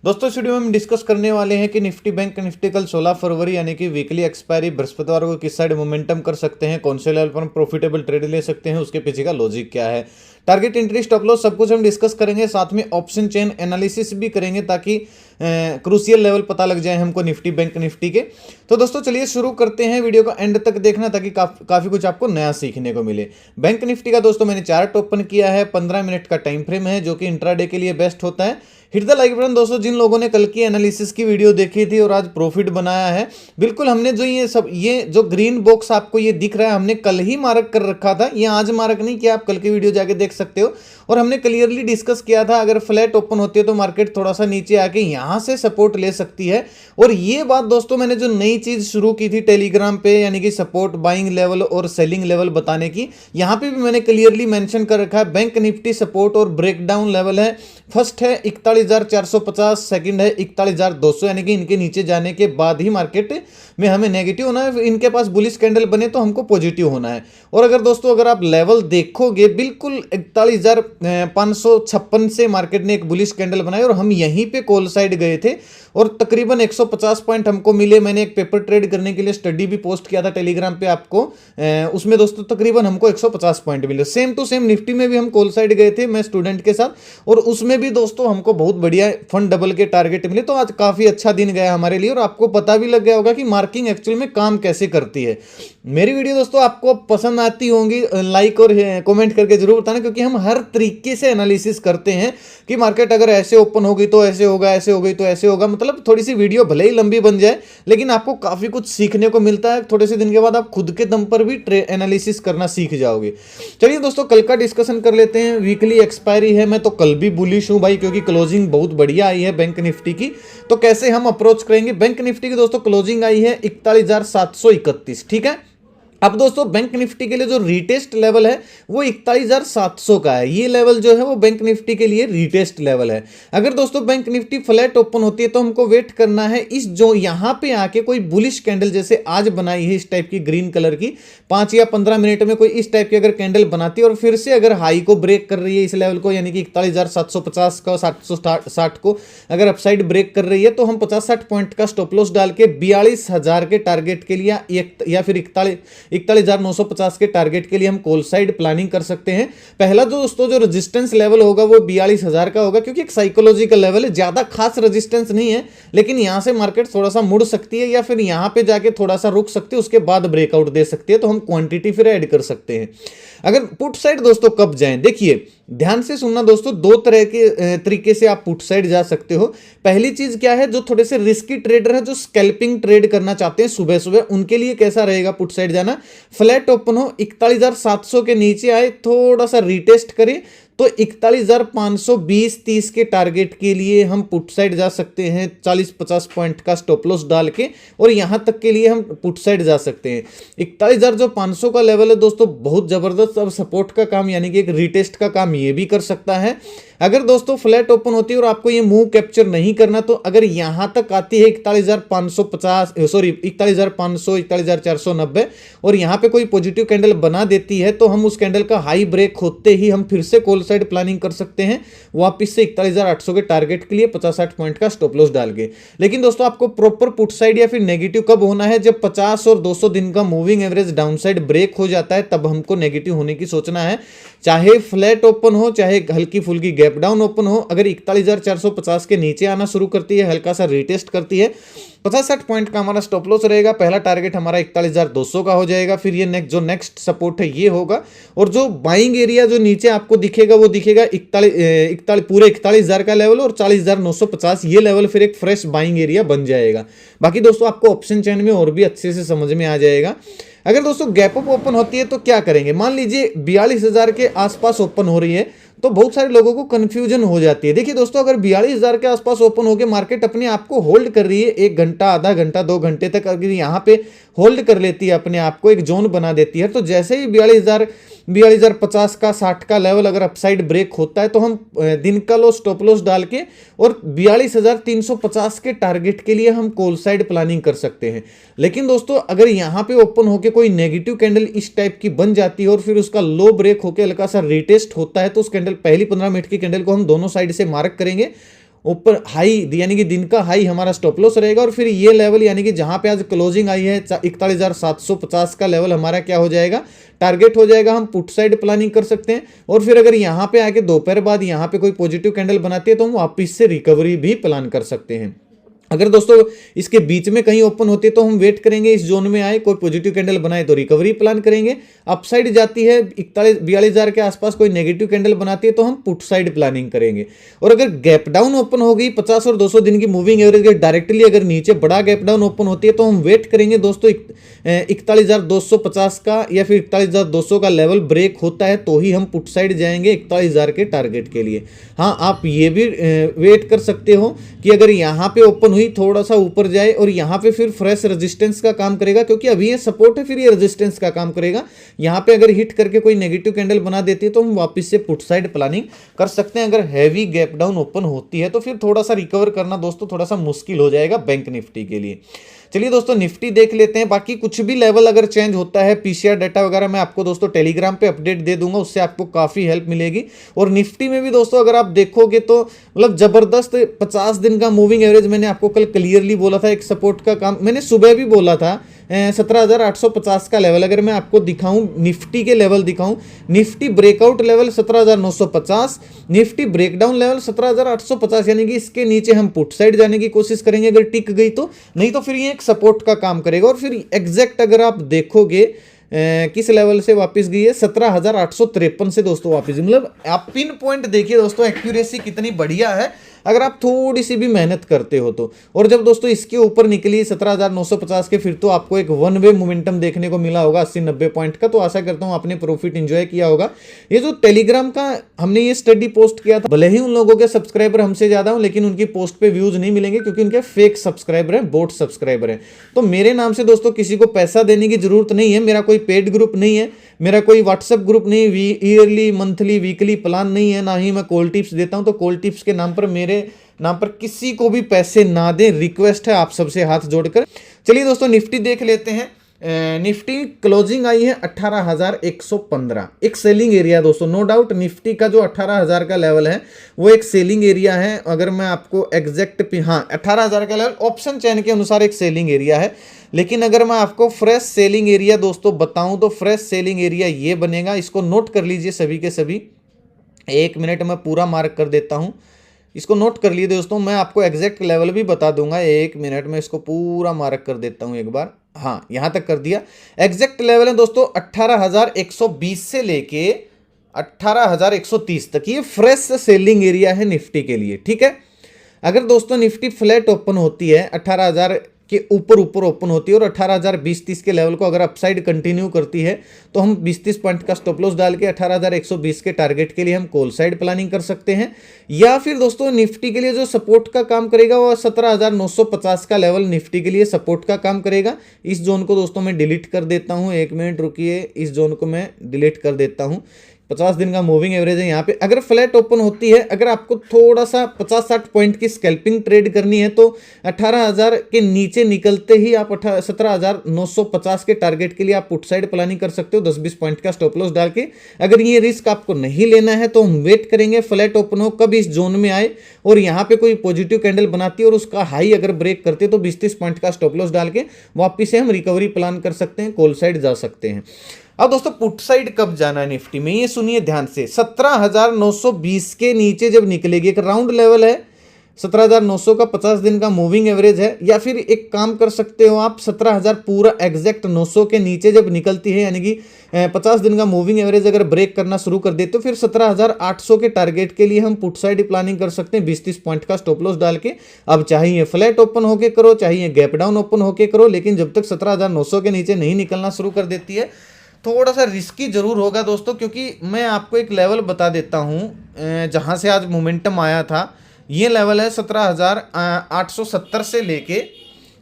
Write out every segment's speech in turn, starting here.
दोस्तों इस वीडियो में हम डिस्कस करने वाले हैं कि निफ्टी बैंक निफ्टी कल 16 फरवरी यानी कि वीकली एक्सपायरी बृहस्पतिवार को किस साइड मोमेंटम कर सकते हैं, कौन से लेवल पर हम प्रॉफिटेबल ट्रेड ले सकते हैं, उसके पीछे का लॉजिक क्या है, टारगेट एंट्री स्टॉप लॉस सब कुछ हम डिस्कस करेंगे। साथ में ऑप्शन चेन एनालिसिस भी करेंगे ताकि क्रूशियल लेवल पता लग जाए हमको निफ्टी बैंक निफ्टी के। तो दोस्तों चलिए शुरू करते हैं, वीडियो का एंड तक देखना ताकि काफी कुछ आपको नया सीखने को मिले। बैंक निफ्टी का दोस्तों मैंने चार्ट ओपन किया है, 15 मिनट का टाइम फ्रेम है जो कि इंट्राडे के लिए बेस्ट होता है। हिट द लाइक बटन दोस्तों जिन लोगों ने कल की एनालिसिस की वीडियो देखी थी और आज प्रॉफिट बनाया है। बिल्कुल हमने जो ये जो ग्रीन बॉक्स आपको ये दिख रहा है हमने कल ही मार्क कर रखा था, ये आज मार्क नहीं किया, आप कल की वीडियो जाके देख सकते हो। और हमने क्लियरली डिस्कस किया था अगर फ्लैट ओपन होती है तो मार्केट थोड़ा सा नीचे आके यहां से सपोर्ट ले सकती है। और ये बात दोस्तों मैंने जो नई चीज शुरू की थी टेलीग्राम पे, यानी कि सपोर्ट बाइंग लेवल और सेलिंग लेवल बताने की, यहां पे भी मैंने क्लियरली मेंशन कर रखा है। बैंक निफ्टी सपोर्ट और ब्रेकडाउन लेवल है, फर्स्ट है 41,450, सेकंड है 41,200, यानी कि इनके नीचे जाने के बाद ही मार्केट में हमें नेगेटिव होना है, इनके पास बुलिश कैंडल बने तो हमको पॉजिटिव होना है। और अगर दोस्तों अगर आप लेवल देखोगे बिल्कुल 41,556 से मार्केट ने एक बुलिश कैंडल बनाई और हम यहीं पे कॉल साइड गए थे और तकरीबन 150 पॉइंट हमको मिले। मैंने एक पेपर ट्रेड करने के लिए स्टडी भी पोस्ट किया था टेलीग्राम पे आपको, उसमें दोस्तों तकरीबन हमको 150 पॉइंट मिले। सेम टू सेम निफ्टी में भी हम कॉल साइड गए थे मैं स्टूडेंट के साथ, और उसमें भी दोस्तों हमको बहुत बढ़िया फंड डबल के टारगेट मिले। तो आज काफी अच्छा दिन गया हमारे लिए और आपको पता भी लग गया होगा कि मार्किंग एक्चुअल में काम कैसे करती है। मेरी वीडियो दोस्तों आपको पसंद आती होंगी, लाइक और कमेंट करके जरूर बताना, क्योंकि हम हर तरीके से एनालिसिस करते हैं कि मार्केट अगर ऐसे ओपन होगी तो ऐसे होगा, ऐसे हो गई तो ऐसे होगा। मतलब थोड़ी सी वीडियो भले ही लंबी बन जाए लेकिन आपको काफी कुछ सीखने को मिलता है। थोड़े से दिन के बाद आप खुद के दम पर भी एनालिसिस करना सीख जाओगे। चलिए दोस्तों कल का डिस्कशन कर लेते हैं। वीकली एक्सपायरी है, मैं तो कल भी बुलिश हूं भाई, क्योंकि क्लोजिंग बहुत बढ़िया आई है बैंक निफ्टी की। तो कैसे हम अप्रोच करेंगे, बैंक निफ्टी की दोस्तों क्लोजिंग आई है 41,731, ठीक है। अब दोस्तों बैंक निफ्टी के लिए जो रीटेस्ट लेवल है वो 41,700 का है। ये लेवल जो है वो बैंक निफ्टी के लिए रीटेस्ट लेवल है। अगर दोस्तों बैंक निफ्टी फ्लैट ओपन होती है तो हमको वेट करना है इस जो यहां पे आके कोई बुलिश कैंडल जैसे आज बनाई है इस टाइप की ग्रीन कलर की, 5 या 15 मिनट में कोई इस टाइप की अगर कैंडल बनाती है और फिर से अगर हाई को ब्रेक कर रही है इस लेवल को, यानी कि 41,750 का 760 को अगर अपसाइड ब्रेक कर रही है तो हम 50-60 पॉइंट का स्टॉप लॉस डाल के 42,000 के टारगेट के लिए या फिर 41,950 के टारगेट के लिए हम कॉल साइड प्लानिंग कर सकते हैं। पहला जो दोस्तों जो रेजिस्टेंस लेवल होगा वो 42,000 का होगा, क्योंकि एक साइकोलॉजिकल लेवल है, ज्यादा खास रेजिस्टेंस नहीं है, लेकिन यहां से मार्केट थोड़ा सा मुड़ सकती है या फिर यहां पे जाके थोड़ा सा रुक सकती है, उसके बाद ब्रेकआउट दे सकती है, तो हम क्वांटिटी फिर ऐड कर सकते हैं। अगर पुट साइड दोस्तों कब जाएं, देखिए ध्यान से सुनना दोस्तों, दो तरह के तरीके से आप पुट साइड जा सकते हो। पहली चीज क्या है, जो थोड़े से रिस्की ट्रेडर है, जो स्कैल्पिंग ट्रेड करना चाहते हैं सुबह सुबह, उनके लिए कैसा रहेगा पुट साइड जाना, फ्लैट ओपन हो 41,700 के नीचे आए, थोड़ा सा रिटेस्ट करे तो 41,520-30 के टारगेट के लिए हम पुट साइड जा सकते हैं 40-50 पॉइंट का स्टॉप लॉस डाल के, और यहां तक के लिए हम पुट साइड जा सकते हैं। 41,500 का लेवल है दोस्तों बहुत जबरदस्त, अब सपोर्ट का काम यानी कि एक रिटेस्ट का काम ये भी कर सकता है। अगर दोस्तों फ्लैट ओपन होती है और आपको ये मूव कैप्चर नहीं करना तो अगर यहां तक आती है 41,550 सॉरी 41,500 41,490 और यहां पे कोई पॉजिटिव कैंडल बना देती है तो हम उस कैंडल का हाई ब्रेक होते ही हम फिर से कॉल साइड प्लानिंग कर सकते हैं वापस से 41,800 के टारगेट के लिए 50-60 पॉइंट का स्टॉप लॉस डाल के। लेकिन दोस्तों आपको प्रॉपर पुट साइड या फिर नेगेटिव कब होना है, जब 50 और 200 दिन का moving average downside break हो जाता है, तब हमको नेगेटिव होने की सोचना है। चाहे फ्लैट ओपन हो चाहे हल्की फुल्की गैप डाउन ओपन हो, अगर 41,450 के नीचे आना शुरू करती है, हल्का सा रिटेस्ट करती है, 50-60 पॉइंट का हमारा स्टॉप लॉस रहेगा। पहला टारगेट हमारा 41,200 का हो जाएगा, फिर ये नेक्स्ट सपोर्ट है ये होगा, और जो बाइंग एरिया जो नीचे आपको दिखेगा वो दिखेगा 41,000 का लेवल और 40,950, ये लेवल फिर एक फ्रेश बाइंग एरिया बन जाएगा। बाकी दोस्तों आपको ऑप्शन चेन में और भी अच्छे से समझ में आ जाएगा। अगर दोस्तों गैप अप ओपन होती है तो क्या करेंगे, मान लीजिए 42,000 के आसपास ओपन हो रही है तो बहुत सारे लोगों को कंफ्यूजन हो जाती है। देखिए दोस्तों अगर 42,000 के आसपास ओपन होकर मार्केट अपने आप को होल्ड कर रही है 1 घंटा, आधा घंटा, 2 घंटे तक, अगर यहाँ पे होल्ड कर लेती है अपने आप को, एक जोन बना देती है, तो जैसे ही 42,050 का 60 का लेवल अगर अपसाइड ब्रेक होता है तो हम दिन का लो स्टॉप लॉस डाल के और 42,350 के टारगेट के लिए हम कॉल साइड प्लानिंग कर सकते हैं। लेकिन दोस्तों अगर यहाँ पे ओपन होके कोई नेगेटिव कैंडल इस टाइप की बन जाती है और फिर उसका लो ब्रेक होके हल्का सा रिटेस्ट होता है तो उस कैंडल पहली 15 मिनट की कैंडल को हम दोनों साइड से मार्क करेंगे ऊपर हाई यानी कि दिन का हाई हमारा स्टॉप लॉस रहेगा, और फिर ये लेवल यानी कि जहां पे आज क्लोजिंग आई है 41,750 का लेवल हमारा क्या हो जाएगा, टारगेट हो जाएगा। हम पुट साइड प्लानिंग कर सकते हैं, और फिर अगर यहां पे आके दोपहर बाद यहां पे कोई पॉजिटिव कैंडल बनाती है तो हम वापस से रिकवरी भी प्लान कर सकते हैं। अगर दोस्तों इसके बीच में कहीं ओपन होती है तो हम वेट करेंगे, इस जोन में आए कोई पॉजिटिव कैंडल बनाए तो रिकवरी प्लान करेंगे। अपसाइड जाती है 42,000 के आसपास कोई नेगेटिव कैंडल बनाती है तो हम पुट साइड प्लानिंग करेंगे। और अगर गैप डाउन ओपन हो गई 50 और 200 दिन की मूविंग एवरेज के डायरेक्टली अगर नीचे बड़ा गैप डाउन ओपन होती है तो हम वेट करेंगे दोस्तों 41,250 का या फिर 41,200 का लेवल ब्रेक होता है तो ही हम पुट साइड जाएंगे 41,000 के टारगेट के लिए। हाँ, आप ये भी वेट कर सकते हो कि अगर यहाँ पे ओपन हुई थोड़ा सा ऊपर जाए और यहाँ पे फिर फ्रेश रेजिस्टेंस का काम करेगा, क्योंकि अभी ये सपोर्ट है फिर ये रेजिस्टेंस का काम करेगा। यहाँ पे अगर हिट करके कोई नेगेटिव कैंडल बना देती है तो हम वापस से पुट साइड प्लानिंग कर सकते हैं। अगर हैवी गैप डाउन ओपन होती है तो फिर थोड़ा सा रिकवर करना दोस्तों थोड़ा सा मुश्किल हो जाएगा बैंक निफ्टी के लिए। चलिए दोस्तों निफ्टी देख लेते हैं। बाकी कुछ भी लेवल अगर चेंज होता है, पीसीआर डाटा वगैरह मैं आपको दोस्तों टेलीग्राम पे अपडेट दे दूंगा, उससे आपको काफी हेल्प मिलेगी। और निफ्टी में भी दोस्तों अगर आप देखोगे तो मतलब जबरदस्त 50 दिन का मूविंग एवरेज मैंने आपको कल क्लियरली बोला था, एक सपोर्ट का काम मैंने सुबह भी बोला था। 17,850 का लेवल अगर मैं आपको दिखाऊं, निफ्टी के लेवल दिखाऊं, Nifty breakout level 17,950, Nifty breakdown level 17,850, यानी कि इसके नीचे हम पुट साइड जाने की कोशिश करेंगे अगर टिक गई तो, नहीं तो फिर ये एक सपोर्ट का काम करेगा। और फिर एग्जैक्ट अगर आप देखोगे किस लेवल से वापस गई है, 17,853 से दोस्तों वापस, मतलब आप पिन पॉइंट देखिए दोस्तों एक्यूरेसी कितनी बढ़िया है अगर आप थोड़ी सी भी मेहनत करते हो तो। और जब दोस्तों इसके ऊपर निकली 17,950 के, फिर तो आपको एक वन वे मोमेंटम देखने को मिला होगा 80-90 पॉइंट का। तो आशा करता हूं आपने प्रॉफिट एंजॉय किया होगा। ये जो टेलीग्राम का हमने ये स्टडी पोस्ट किया था, भले ही उन लोगों के सब्सक्राइबर हमसे ज्यादा हो लेकिन उनकी पोस्ट पे व्यूज नहीं मिलेंगे क्योंकि उनके फेक सब्सक्राइबर हैं, बोट सब्सक्राइबर हैं। तो मेरे नाम से दोस्तों किसी को पैसा देने की जरूरत नहीं है, मेरा कोई पेड ग्रुप नहीं है, मेरा कोई व्हाट्सएप ग्रुप नहीं, ईयरली मंथली वीकली प्लान नहीं है, ना ही मैं कॉल टिप्स देता हूं। तो कॉल टिप्स के नाम पर मेरे नाम पर किसी को भी पैसे ना दें, रिक्वेस्ट है आप सबसे हाथ जोड़कर। चलिए दोस्तों निफ्टी देख लेते हैं। निफ्टी क्लोजिंग आई है 18,115, एक सेलिंग एरिया दोस्तों, नो डाउट निफ्टी का जो 18,000 का लेवल है वो एक सेलिंग एरिया है। अगर मैं आपको एग्जैक्ट हाँ 18,000 का लेवल ऑप्शन चैन के अनुसार एक सेलिंग एरिया है, लेकिन अगर मैं आपको फ्रेश सेलिंग एरिया दोस्तों बताऊं तो फ्रेश सेलिंग एरिया ये बनेगा, इसको नोट कर लीजिए सभी के सभी। 1 मिनट में पूरा मार्क कर देता हूं, इसको नोट कर लिए दोस्तों। मैं आपको एग्जैक्ट लेवल भी बता दूंगा, 1 मिनट में इसको पूरा मार्क कर देता हूं एक बार। हाँ, यहां तक कर दिया। एग्जैक्ट लेवल है दोस्तों 18,120 से लेके 18,130 तक, ये फ्रेश सेलिंग एरिया है निफ्टी के लिए, ठीक है। अगर दोस्तों निफ्टी फ्लैट ओपन होती है 18,000 के ऊपर ओपन होती है और 18,020-30 के लेवल को अगर अपसाइड कंटिन्यू करती है तो हम 20-30 पॉइंट का स्टॉप लॉस डाल के 18,120 के टारगेट के लिए हम कॉल साइड प्लानिंग कर सकते हैं। या फिर दोस्तों निफ्टी के लिए जो सपोर्ट का काम करेगा वो 17,950 का लेवल निफ्टी के लिए सपोर्ट का काम करेगा। इस जोन को दोस्तों मैं डिलीट कर देता हूं, 1 मिनट रुकिए, इस जोन को मैं डिलीट कर देता हूं। 50 दिन का मूविंग एवरेज है यहाँ पे। अगर फ्लैट ओपन होती है, अगर आपको थोड़ा सा 50-60 पॉइंट की स्कैल्पिंग ट्रेड करनी है तो 18,000 के नीचे निकलते ही आप 17,950 के टारगेट के लिए आप पुट साइड प्लानिंग कर सकते हो 10-20 पॉइंट का स्टॉप लॉस डाल के। अगर ये रिस्क आपको नहीं लेना है तो हम वेट करेंगे फ्लैट ओपन हो, कब इस जोन में आए और यहाँ पे कोई पॉजिटिव कैंडल बनाती है और उसका हाई अगर ब्रेक करते तो 20-30 पॉइंट का स्टॉप लॉस डाल के वापिस से हम रिकवरी प्लान कर सकते हैं, कॉल साइड जा सकते हैं। अब दोस्तों पुट साइड कब जाना है निफ्टी में, ये सुनिए ध्यान से। 17,920 के नीचे जब निकलेगी, एक राउंड लेवल है 17,900 का, 50 दिन का मूविंग एवरेज है। या फिर एक काम कर सकते हो आप, 17,000 पूरा एग्जैक्ट 900 के नीचे जब निकलती है, यानी कि 50 दिन का मूविंग एवरेज अगर ब्रेक करना शुरू कर दे तो फिर 17,800 के टारगेट के लिए हम पुट साइड प्लानिंग कर सकते हैं 20-30 पॉइंट का स्टॉप लॉस डाल के। अब चाहिए फ्लैट ओपन होके करो, चाहिए गैप डाउन ओपन होके करो, लेकिन जब तक 17,900 के नीचे नहीं निकलना शुरू कर देती है थोड़ा सा रिस्की जरूर होगा दोस्तों। क्योंकि मैं आपको एक लेवल बता देता हूं जहां से आज मोमेंटम आया था, ये लेवल है 17,870 से लेके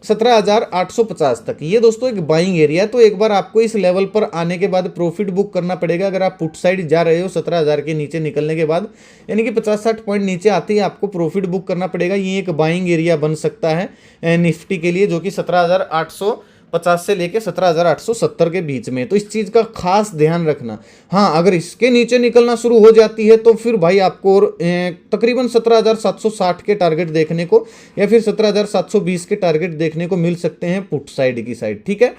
17,850 तक, ये दोस्तों एक बाइंग एरिया। तो एक बार आपको इस लेवल पर आने के बाद प्रॉफिट बुक करना पड़ेगा। अगर आप पुट साइड जा रहे हो 17,000 के नीचे निकलने के बाद, यानी कि 50-60 पॉइंट नीचे आते ही आपको प्रॉफिट बुक करना पड़ेगा। ये एक बाइंग एरिया बन सकता है निफ्टी के लिए, जो कि 17,850 1750 से लेके 17,870 के बीच में। तो इस चीज़ का खास ध्यान रखना। हाँ, अगर इसके नीचे निकलना शुरू हो जाती है तो फिर भाई आपको तकरीबन 17,760 के टारगेट देखने को या फिर 17,720 के टारगेट देखने को मिल सकते हैं पुट साइड की साइड। ठीक है,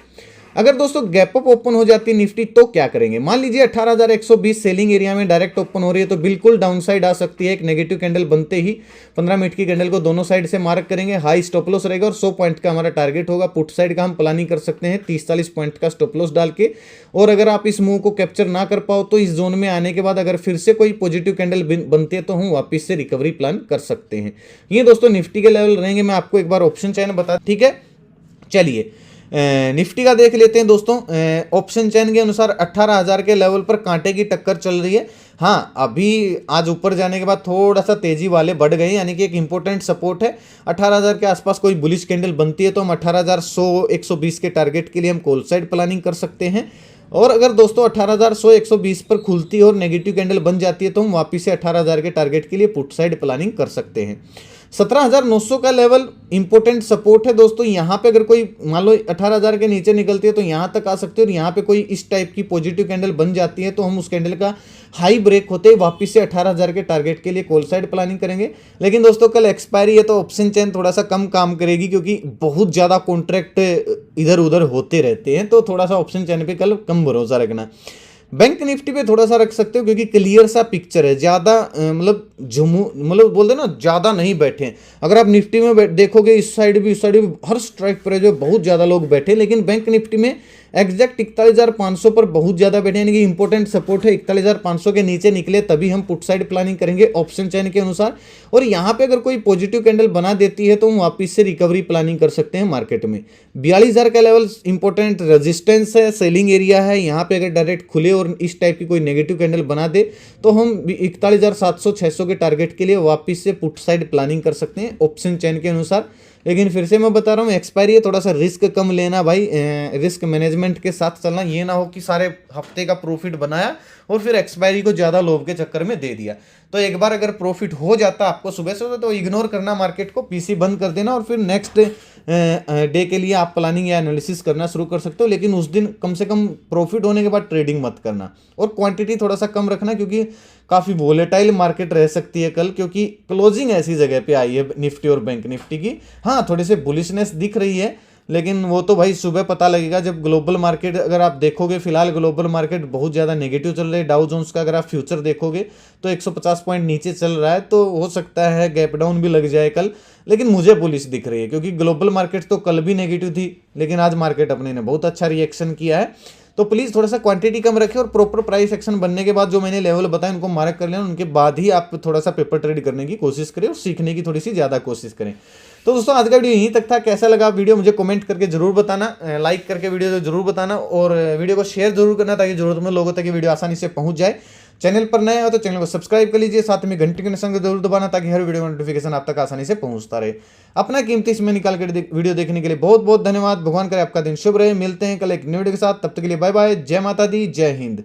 अगर दोस्तों गैप अप ओपन हो जाती है निफ्टी तो क्या करेंगे? मान लीजिए 18,120 सेलिंग एरिया में डायरेक्ट ओपन हो रही है तो बिल्कुल डाउन साइड आ सकती है। एक नेगेटिव कैंडल बनते ही 15 मिनट की कैंडल को दोनों साइड से मार्क करेंगे, हाई स्टॉप लॉस रहेगा और 100 पॉइंट का हमारा टारगेट होगा। पुट साइड का हम प्लानिंग कर सकते हैं 30-40 पॉइंट का स्टॉप लॉस डाल के। और अगर आप इस मूव को कैप्चर ना कर पाओ तो इस जोन में आने के बाद अगर फिर से कोई पॉजिटिव कैंडल बनती है तो हम वापस से रिकवरी प्लान कर सकते हैं। ये दोस्तों निफ्टी के लेवल रहेंगे। मैं आपको एक बार ऑप्शन चैन बता, ठीक है। चलिए निफ्टी का देख लेते हैं दोस्तों। ऑप्शन चैन के अनुसार 18,000 के लेवल पर कांटे की टक्कर चल रही है। हाँ, अभी आज ऊपर जाने के बाद थोड़ा सा तेजी वाले बढ़ गए, यानी कि एक इंपॉर्टेंट सपोर्ट है 18,000 के आसपास। कोई बुलिश कैंडल बनती है तो हम 18,100-120 के टारगेट के लिए हम कॉल साइड प्लानिंग कर सकते हैं। और अगर दोस्तों 18,100-120 पर खुलती है और नेगेटिव कैंडल बन जाती है तो हम वापस से 18,000 के टारगेट के लिए पुट साइड प्लानिंग कर सकते हैं। 17,900 का लेवल इंपॉर्टेंट सपोर्ट है दोस्तों। यहाँ पे अगर कोई मान लो 18,000 के नीचे निकलती है तो यहाँ तक आ सकते हैं और यहाँ पे कोई इस टाइप की पॉजिटिव कैंडल बन जाती है तो हम उस कैंडल का हाई ब्रेक होते ही वापस से 18,000 के टारगेट के लिए कॉल साइड प्लानिंग करेंगे। लेकिन दोस्तों कल एक्सपायरी है तो ऑप्शन चेन थोड़ा सा कम काम करेगी क्योंकि बहुत ज़्यादा कॉन्ट्रैक्ट इधर उधर होते रहते हैं, तो थोड़ा सा ऑप्शन चेन पे कल कम भरोसा रखना। बैंक निफ्टी पे थोड़ा सा रख सकते हो क्योंकि क्लियर सा पिक्चर है, ज़्यादा मतलब बोलते ना ज़्यादा नहीं बैठे हैं। अगर आप निफ्टी में देखोगे इस साइड भी हर स्ट्राइक प्राइस जो बहुत ज़्यादा लोग बैठे, लेकिन बैंक निफ्टी में एग्जैक्ट 41,500 पर बहुत ज़्यादा बैठे, यानी कि इंपॉर्टेंट सपोर्ट है 41,500 के नीचे निकले तभी हम पुट साइड प्लानिंग करेंगे ऑप्शन चैन के अनुसार। और यहाँ पे अगर कोई पॉजिटिव कैंडल बना देती है तो हम वापस से रिकवरी प्लानिंग कर सकते हैं मार्केट में। 42,000 का लेवल इंपॉर्टेंट रेजिस्टेंस है, सेलिंग एरिया है। यहाँ पे अगर डायरेक्ट खुले और इस टाइप की कोई नेगेटिव कैंडल बना दे तो हम 41,700-600 के टारगेट के लिए वापस से पुट साइड प्लानिंग कर सकते हैं ऑप्शन चैन के अनुसार। लेकिन फिर से मैं बता रहा हूँ एक्सपायरी है, थोड़ा सा रिस्क कम लेना भाई, रिस्क मैनेजमेंट के साथ चलना। ये ना हो कि सारे हफ्ते का प्रॉफिट बनाया और फिर एक्सपायरी को ज़्यादा लोभ के चक्कर में दे दिया। तो एक बार अगर प्रॉफिट हो जाता आपको सुबह से तो इग्नोर करना मार्केट को, पीसी बंद कर देना और फिर नेक्स्ट डे के लिए आप प्लानिंग या एनालिसिस करना शुरू कर सकते हो। लेकिन उस दिन कम से कम प्रॉफिट होने के बाद ट्रेडिंग मत करना और क्वांटिटी थोड़ा सा कम रखना क्योंकि काफ़ी वोलेटाइल मार्केट रह सकती है कल, क्योंकि क्लोजिंग ऐसी जगह पे आई है निफ्टी और बैंक निफ्टी की। हाँ, थोड़ी सी बुलिशनेस दिख रही है लेकिन वो तो भाई सुबह पता लगेगा जब ग्लोबल मार्केट, अगर आप देखोगे फिलहाल ग्लोबल मार्केट बहुत ज़्यादा नेगेटिव चल रही है। डाउ जोन्स का अगर आप फ्यूचर देखोगे तो 150 पॉइंट नीचे चल रहा है, तो हो सकता है गैप डाउन भी लग जाए कल। लेकिन मुझे बुलिश दिख रही है क्योंकि ग्लोबल मार्केट तो कल भी नेगेटिव थी लेकिन आज मार्केट अपने ने बहुत अच्छा रिएक्शन किया है। तो प्लीज़ थोड़ा सा क्वांटिटी कम रखें और प्रॉपर प्राइस एक्शन बनने के बाद जो मैंने लेवल बताया उनको मार्क कर लेना, उनके बाद ही आप थोड़ा सा पेपर ट्रेड करने की कोशिश करें और सीखने की थोड़ी सी ज़्यादा कोशिश करें। तो दोस्तों आज का वीडियो यहीं तक था। कैसा लगा वीडियो मुझे कमेंट करके जरूर बताना, लाइक करके वीडियो जरूर बताना और वीडियो को शेयर जरूर करना ताकि जरूरतमंद लोगों तक ये वीडियो आसानी से पहुंच जाए। चैनल पर नए हो तो चैनल को सब्सक्राइब कर लीजिए, साथ में घंटे के निशान को जरूर दबाना ताकि हर वीडियो का नोटिफिकेशन आप तक आसानी से पहुंचता रहे। अपना कीमती समय निकाल कर वीडियो देखने के लिए बहुत बहुत धन्यवाद। भगवान करे आपका दिन शुभ रहे। मिलते हैं कल एक न्यू वीडियो के साथ, तब तक के लिए बाय बाय। जय माता दी, जय हिंद।